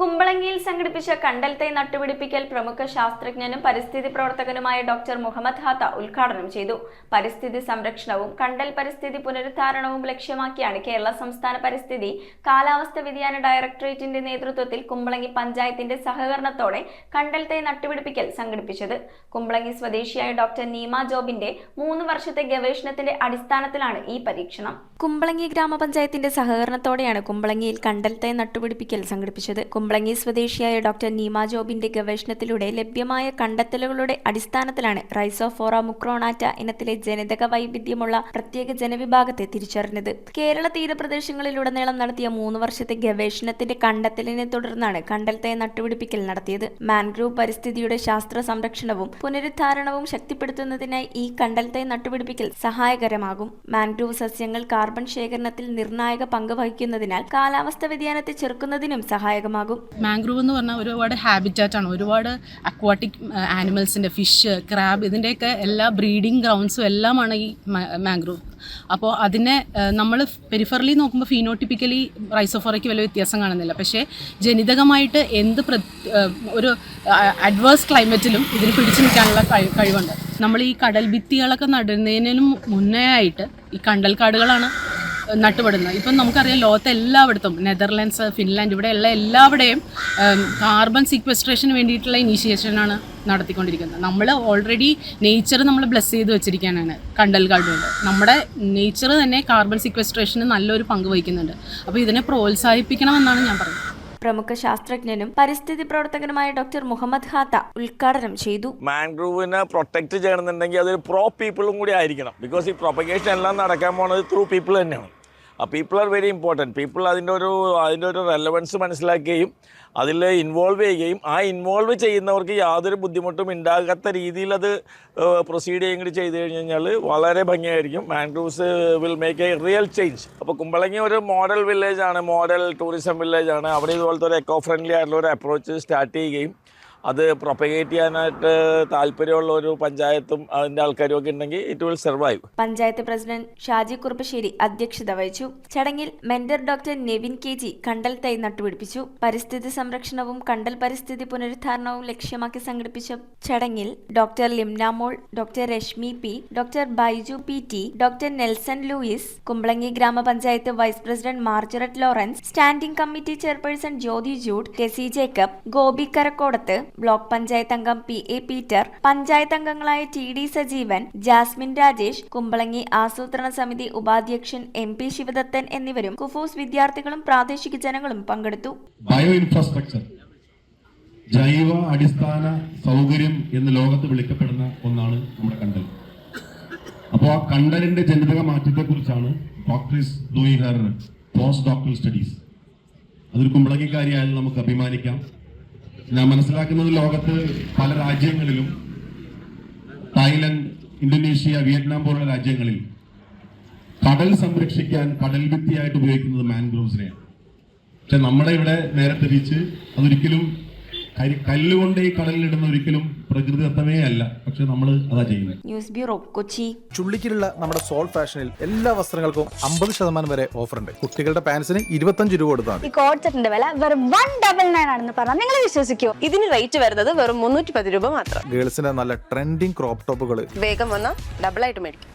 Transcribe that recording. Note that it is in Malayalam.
കുമ്പളങ്ങിയിൽ സംഘടിപ്പിച്ച കണ്ടൽ തൈ നട്ടുപിടിപ്പിക്കൽ പ്രമുഖ ശാസ്ത്രജ്ഞനും പരിസ്ഥിതി പ്രവർത്തകനുമായ ഡോക്ടർ മുഹമ്മദ് ഹാത്ത ഉദ്ഘാടനം ചെയ്തു. പരിസ്ഥിതി സംരക്ഷണവും കണ്ടൽ പരിസ്ഥിതി പുനരുദ്ധാരണവും ലക്ഷ്യമാക്കിയാണ് കേരള സംസ്ഥാന പരിസ്ഥിതി കാലാവസ്ഥ വ്യതിയാന ഡയറക്ടറേറ്റിന്റെ നേതൃത്വത്തിൽ കുമ്പളങ്ങി പഞ്ചായത്തിന്റെ സഹകരണത്തോടെ കണ്ടൽ തൈ നട്ടുപിടിപ്പിക്കൽ സംഘടിപ്പിച്ചത്. കുമ്പളങ്ങി സ്വദേശിയായ ഡോക്ടർ നീമ ജോബിന്റെ 3 വർഷത്തെ ഗവേഷണത്തിന്റെ അടിസ്ഥാനത്തിലാണ് ഈ പരീക്ഷണം. കുമ്പളങ്ങി ഗ്രാമപഞ്ചായത്തിന്റെ സഹകരണത്തോടെയാണ് കുമ്പളങ്ങിയിൽ കണ്ടൽ തൈ നട്ടുപിടിപ്പിക്കൽ സംഘടിപ്പിച്ചത്. കുമ്പളങ്ങി സ്വദേശിയായ ഡോക്ടർ നീമ ജോബിന്റെ ഗവേഷണത്തിലൂടെ ലഭ്യമായ കണ്ടെത്തലുകളുടെ അടിസ്ഥാനത്തിലാണ് റൈസോഫോറ മുക്രോണാറ്റ ഇനത്തിലെ ജനിതക വൈവിധ്യമുള്ള പ്രത്യേക ജനവിഭാഗത്തെ തിരിച്ചറിഞ്ഞത്. കേരള തീരപ്രദേശങ്ങളിലുടനീളം നടത്തിയ 3 വർഷത്തെ ഗവേഷണത്തിന്റെ കണ്ടെത്തലിനെ തുടർന്നാണ് കണ്ടൽ തൈ നട്ടുപിടിപ്പിക്കൽ നടത്തിയത്. മാൻഗ്രൂവ് പരിസ്ഥിതിയുടെ ശാസ്ത്ര സംരക്ഷണവും പുനരുദ്ധാരണവും ശക്തിപ്പെടുത്തുന്നതിനായി ഈ കണ്ടൽ തൈ നട്ടുപിടിപ്പിക്കൽ സഹായകരമാകും. മാൻഗ്രൂവ് സസ്യങ്ങൾ കാർബൺ ശേഖരണത്തിൽ നിർണായക പങ്ക് വഹിക്കുന്നതിനാൽ കാലാവസ്ഥ വ്യതിയാനത്തെ ചെറുക്കുന്നതിനും സഹായകമാകും. മാംഗ്രൂവ് എന്ന് പറഞ്ഞാൽ ഒരുപാട് ഹാബിറ്റാറ്റ് ആണ്. ഒരുപാട് അക്വാട്ടിക് ആനിമൽസിൻ്റെ ഫിഷ്, ക്രാബ്, ഇതിൻ്റെയൊക്കെ എല്ലാ ബ്രീഡിംഗ് ഗ്രൗണ്ട്സും എല്ലാമാണ് ഈ മാംഗ്രൂവ്. അപ്പോൾ അതിനെ നമ്മൾ പെരിഫറലി നോക്കുമ്പോൾ ഫീനോട്ടിപ്പിക്കലി റൈസോഫോറയ്ക്ക് വലിയ വ്യത്യാസം കാണുന്നില്ല. പക്ഷേ ജനിതകമായിട്ട് ഒരു അഡ്വേഴ്സ് ക്ലൈമറ്റിലും ഇതിന് പിടിച്ചു നിൽക്കാനുള്ള കഴിവുണ്ട്. നമ്മൾ ഈ കടൽ ഭിത്തികളൊക്കെ നടുന്നതിനും മുന്നേ ആയിട്ട് ഈ കണ്ടൽ കാടുകളാണ് നട്ടുപെടുന്നത്. ഇപ്പം നമുക്കറിയാം, ലോകത്തെ എല്ലായിടത്തും നെതർലാൻഡ്സ്, ഫിൻലാൻഡ്, ഇവിടെയുള്ള എല്ലാവിടെയും കാർബൺ സീക്വസ്ട്രേഷന് വേണ്ടിയിട്ടുള്ള ഇനീഷ്യേഷനാണ് നടത്തിക്കൊണ്ടിരിക്കുന്നത്. നമ്മൾ ഓൾറെഡി നേച്ചർ നമ്മൾ ബ്ലെസ് ചെയ്ത് വെച്ചിരിക്കാനാണ് കണ്ടൽ കാടുകൊണ്ട്. നമ്മുടെ നേച്ചർ തന്നെ കാർബൺ സീക്വസ്ട്രേഷന് നല്ലൊരു പങ്ക് വഹിക്കുന്നുണ്ട്. അപ്പോൾ ഇതിനെ പ്രോത്സാഹിപ്പിക്കണമെന്നാണ് ഞാൻ പറയുന്നത്. പ്രമുഖ ശാസ്ത്രജ്ഞനും പരിസ്ഥിതി പ്രവർത്തകനുമായ ഡോക്ടർ മുഹമ്മദ് ഹാത്ത ഉദ്ഘാടനം ചെയ്തു. മാൻഗ്രൂവിനെ പ്രൊട്ടക്ട് ചെയ്യണമെന്നുണ്ടെങ്കിൽ അതൊരു പ്രോ പീപ്പിളും കൂടി ആയിരിക്കണം. ബിക്കോസ് ഈ പ്രൊപ്പഗേഷൻ എല്ലാം നടക്കാൻ പോകുന്നത് ത്രൂ പീപ്പിൾ തന്നെയാണ്. ആ people are very important. People അതിൻ്റെ ഒരു റെലവൻസ് മനസ്സിലാക്കുകയും അതിൽ ഇൻവോൾവ് ചെയ്യുകയും ആ ഇൻവോൾവ് ചെയ്യുന്നവർക്ക് യാതൊരു ബുദ്ധിമുട്ടും ഉണ്ടാകാത്ത രീതിയിൽ അത് പ്രൊസീഡ് ചെയ്യുകയും കൂടി ചെയ്ത് കഴിഞ്ഞാൽ വളരെ ഭംഗിയായിരിക്കും. Mangroves will make A real change. അപ്പോൾ കുമ്പളങ്ങി ഒരു മോഡൽ വില്ലേജാണ്, മോഡൽ ടൂറിസം വില്ലേജാണ്. അവിടെ ഇതുപോലത്തെ ഒരു എക്കോ ഫ്രണ്ട്ലി ആയിട്ടുള്ള ഒരു അപ്രോച്ച് സ്റ്റാർട്ട് ചെയ്യുകയും അത് പ്രൊപ്പഗേറ്റ് ചെയ്യാനായിട്ട് താല്പര്യമുള്ള ഒരു പഞ്ചായത്തും അതിൻ്റെ ആൾക്കാരും ഒക്കെ ഉണ്ടെങ്കിൽ it will survive. Panchayat president Shaji Kuruppassery അധ്യക്ഷത വഹിച്ചു. ചടങ്ങിൽ മെന്റർ ഡോക്ടർ നെവിൻ കെ.ജി കണ്ടൽ തൈ നട്ടുപിടിപ്പിച്ചു. പരിസ്ഥിതി സംരക്ഷണവും കണ്ടൽ പരിസ്ഥിതി പുനരുദ്ധാരണവും ലക്ഷ്യമാക്കി സംഘടിപ്പിച്ച ചടങ്ങിൽ doctor Limnamol, doctor Reshmi P, doctor Baiju PT, doctor Nelson Louis, Kumbalangi ഗ്രാമപഞ്ചായത്ത് vice president Margaret Lawrence, standing committee chairperson Jyothi Jude, Tessy Jacob, Gopi Karakkodath, block panchayat അംഗം P.A. പീറ്റർ, പഞ്ചായത്ത് അംഗങ്ങളായ T.D. സജീവൻ, ജാസ്മിൻ രാജേഷ്, കുമ്പളങ്ങി ആസൂത്രണ സമിതി ഉപാധ്യക്ഷൻ MP ശിവദത്തൻ എന്നിവരും കുഫൂസ് വിദ്യാർത്ഥികളും പ്രാദേശിക ജനങ്ങളും പങ്കെടുത്തു. ബയോ ഇൻഫ്രാസ്ട്രക്ചർ, ജൈവ അടിസ്ഥാന സൗകര്യം എന്ന് ലോകത്ത് വിളിക്കപ്പെടുന്ന ഒന്നാണ് നമ്മുടെ കണ്ടൽ. അപ്പോൾ ആ കണ്ടലിന്റെ ജനിതക മാറ്റത്തെ കുറിച്ചാണ് doctor is doing Har post doctoral studies. അതൊരു കുമ്പളങ്ങിക്കാരിയായാലും നമുക്ക് അഭിമാനിക്കാം. ഞാൻ മനസ്സിലാക്കുന്നത് ലോകത്ത് പല രാജ്യങ്ങളിലും, തായ്ലൻഡ്, ഇന്തോനേഷ്യ, വിയറ്റ്നാം പോലുള്ള രാജ്യങ്ങളിൽ കടൽ സംരക്ഷിക്കാൻ കടൽ ഭിത്തിയായിട്ട് ഉപയോഗിക്കുന്നത് മാൻഗ്രോവ്സിനെയാണ്. പക്ഷെ നമ്മുടെ ഇവിടെ നേരെ തിരിച്ച് അതൊരിക്കലും കല്ലുകൊണ്ട് ഈ കടലിലിടുന്ന ഒരിക്കലും പ്രകൃതിദത്തമേ അല്ല. പക്ഷെ നമ്മൾ അതാ ചെയ്യുന്നത്. News bureau, Kochi. ചുള്ളിക്കലുള്ള നമ്മുടെ സോൾ ഫാഷനിൽ എല്ലാ വസ്ത്രങ്ങൾക്കും 50% വരെ ഓഫർ ഉണ്ട്. കുട്ടികളുടെ പാൻസിന് 25 രൂപ കൊടുത്താൽ ഈ കോഡ് സെറ്റിന്റെ വില വെറും 199 ആണെന്ന് പറഞ്ഞാൽ നിങ്ങൾ വിശ്വസിക്കോ? ഇതിന് റേറ്റ് വരുന്നത് വെറും 310 രൂപ മാത്രം. ഗേൾസിന്റെ നല്ല ട്രെൻഡിങ് ക്രോപ്പ് ടോപ്പുകൾ വേഗം വന്നാൽ ഡബിൾ ആയിട്ട് മേടിക്കും.